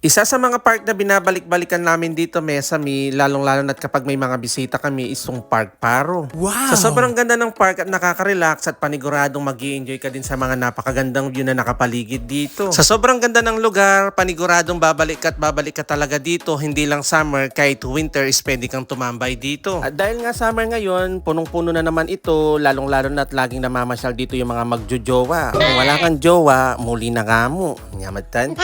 Isa sa mga park na binabalik-balikan namin dito, Mesami, lalong-lalo na't kapag may mga bisita kami, isong Park Paro. Wow! Sa sobrang ganda ng park at nakaka-relax at paniguradong mag-i-enjoy ka din sa mga napakagandang view na nakapaligid dito. Sa sobrang ganda ng lugar, paniguradong babalik ka talaga dito, hindi lang summer, kahit winter is pwede kang tumambay dito. At dahil nga summer ngayon, punong-puno na naman ito, lalong-lalo na't laging namamasyal dito yung mga magjojowa. Kung wala kang jowa, muli na kamo. Nyamatan.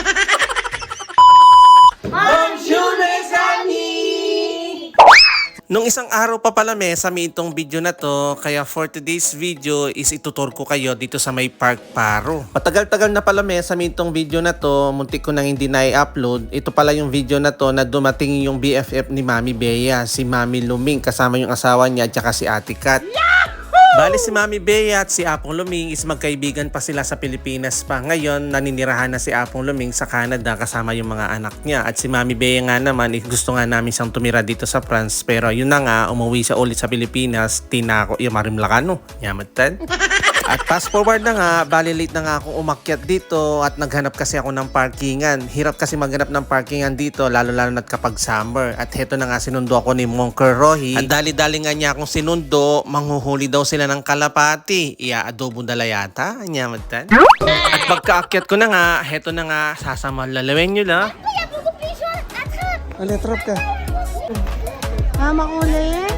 Nung isang araw pa pala Mesami itong video na to, kaya for today's video is itutur ko kayo dito sa may Park Paro. Matagal-tagal na pala Mesami itong video na to, muntik ko nang hindi na i-upload. Ito pala yung video na to na dumating yung BFF ni Mami Bea, si Mami Luming, kasama yung asawa niya at saka si Ate Kat. Bali si Mami Bea at si Apong Luming is magkaibigan pa sila sa Pilipinas pa. Ngayon, naninirahan na si Apong Luming sa Canada kasama yung mga anak niya. At si Mami Bea nga naman, gusto nga namin siyang tumira dito sa France. Pero yun na nga, umuwi siya ulit sa Pilipinas, tinako yung marimlakano. Yamatan. At fast forward na nga, bali late na nga akong umakyat dito at naghanap kasi ako ng parkingan. Hirap kasi maghanap ng parkingan dito, lalo-lalo na kapag summer. At heto na nga, sinundo ako ni Monker Rohi. At dali-dali nga niya akong sinundo, manghuhuli daw sila ng kalapati. Ia-adobo dala yata, nyamatan. At pagkaakyat ko na nga, heto na nga, sasamalalawen nyo la. Kuya, bugo picture! That's it! Aletrop ka. Makulit?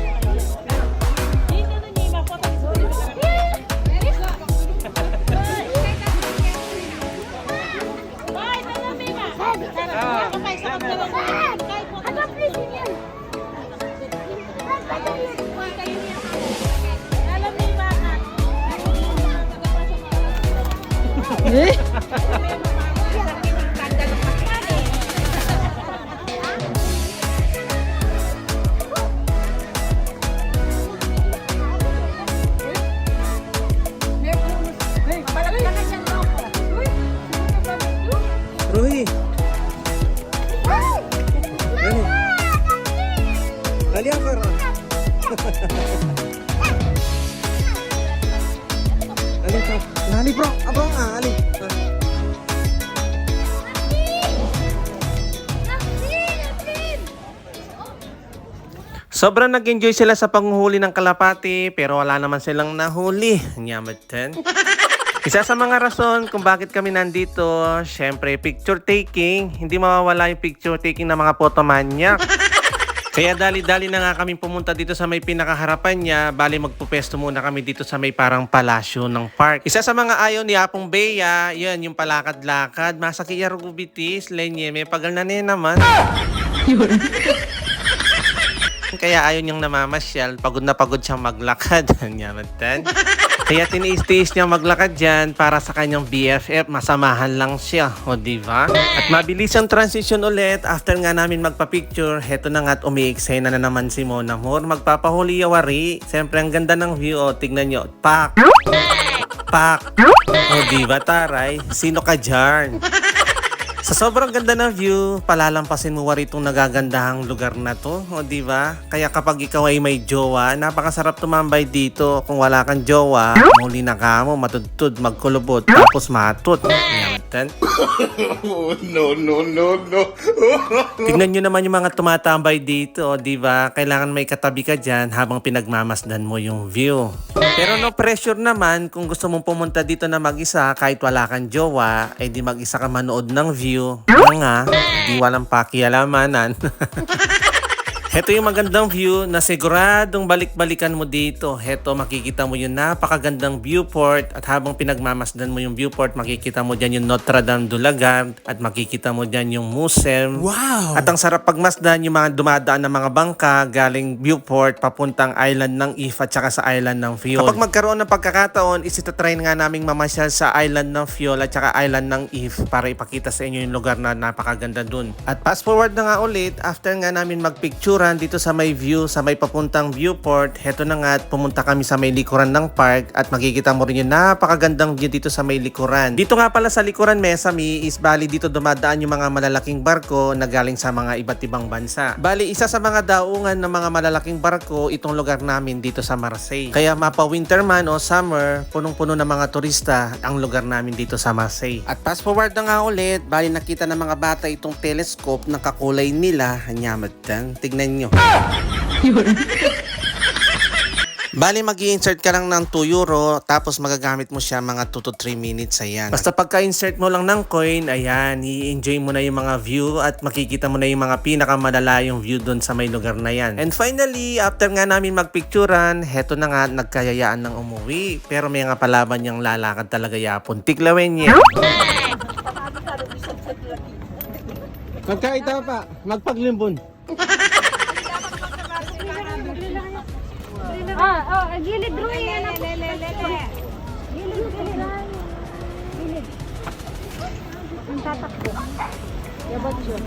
Rohi. Ali ang karon. Ali ka. Ali bro, abang ali. Sobrang nag-enjoy sila sa panghuli ng kalapati pero wala naman silang nahuli. Nyamatan. Isa sa mga rason kung bakit kami nandito, syempre picture taking. Hindi mawawala yung picture taking ng mga photomaniac. Kaya dali-dali na nga kami pumunta dito sa may pinakaharapan niya. Bali magpupesto muna kami dito sa may parang palasyo ng park. Isa sa mga ayaw ni Apong Bea, yun yung palakad-lakad. Masakiyar gubitis, lenye, may pagal na naman. Kaya ayaw niyang namamasyal, pagod na pagod siyang maglakad. Nyamatan. Kaya tiniis-tiis niya maglakad dyan para sa kanyang BFF, masamahan lang siya, o diba? At mabilis ang transition ulit, after nga namin magpa-picture, heto na nga at umi-eksena na naman si Mona Moore, magpapahuli yawari. Siyempre ang ganda ng view, o tignan nyo, pak! Pak! O diba taray, sino ka dyan? Sa sobrang ganda ng view, palalampasin mo wari itong nagagandahang lugar na to, o diba? Kaya kapag ikaw ay may jowa, napakasarap tumambay dito. Kung wala kang jowa, muli na ka mo, matudtud, magkulubot, tapos matut. Nyamatan. No. Tingnan nyo naman yung mga tumatambay dito, o diba? Kailangan may katabi ka dyan habang pinagmamasdan mo yung view. Pero no pressure naman, kung gusto mong pumunta dito na mag-isa, kahit wala kang jowa, ay di mag-isa ka manood ng view. Nga, di walang pakialamanan. Heto yung magandang view na siguradong balik-balikan mo dito. Heto, makikita mo yung napakagandang viewport at habang pinagmamasdan mo yung viewport, makikita mo dyan yung Notre Dame du Lagard at makikita mo dyan yung Museum. Wow! At ang sarap pagmasdan yung mga dumadaan ng mga bangka galing viewport papuntang island ng If at saka sa island ng Fiol. Kapag magkaroon ng pagkakataon, isitatry nga naming mamasyal sa island ng Fiol at saka island ng If para ipakita sa inyo yung lugar na napakaganda dun. At fast forward na nga ulit, after nga namin magpicture picturean dito sa may view, sa may papuntang viewport. Heto na nga at pumunta kami sa may likuran ng park at makikita mo rin yung napakagandang view dito sa may likuran. Dito nga pala sa likuran, Mesami, is bali dito dumadaan yung mga malalaking barko na galing sa mga iba't ibang bansa. Bali, isa sa mga daungan ng mga malalaking barko itong lugar namin dito sa Marseille. Kaya mapa winter man o summer, punong-puno ng mga turista ang lugar namin dito sa Marseille. At fast forward na nga ulit, bali nakita ng mga bata itong telescope na kakulay nila. Hanyamad tan. Tignan nyo. Bali, mag-i-insert ka lang ng 2 euro, tapos magagamit mo siya mga 2 to 3 minutes, ayan. Basta pagka-insert mo lang ng coin, ayan, i-enjoy mo na yung mga view at makikita mo na yung mga pinakamalalayong view doon sa may lugar na yan. And finally, after nga namin magpicturan, heto na nga, nagkayayaan ng umuwi. Pero may nga palaban niyang lalakad talaga yapon. Tiklawin niya. Magkaita pa, magpaglimbon. Gilid ro yan. Gilid. Ang tatakbo. Yabat yun.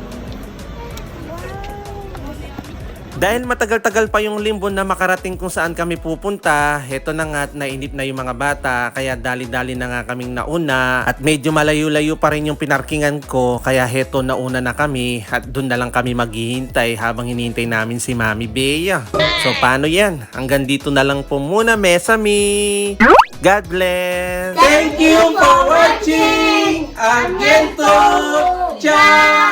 Dahil matagal-tagal pa yung limbon na makarating kung saan kami pupunta, heto na nga at nainip na yung mga bata, kaya dali-dali na nga kaming nauna at medyo malayo-layo pa rin yung pinarkingan ko, kaya heto nauna na kami at dun na lang kami maghihintay habang hinihintay namin si Mami Bea. So paano yan? Hanggang dito na lang po muna, Mesami! God bless! Thank you for watching! Again to! Ciao!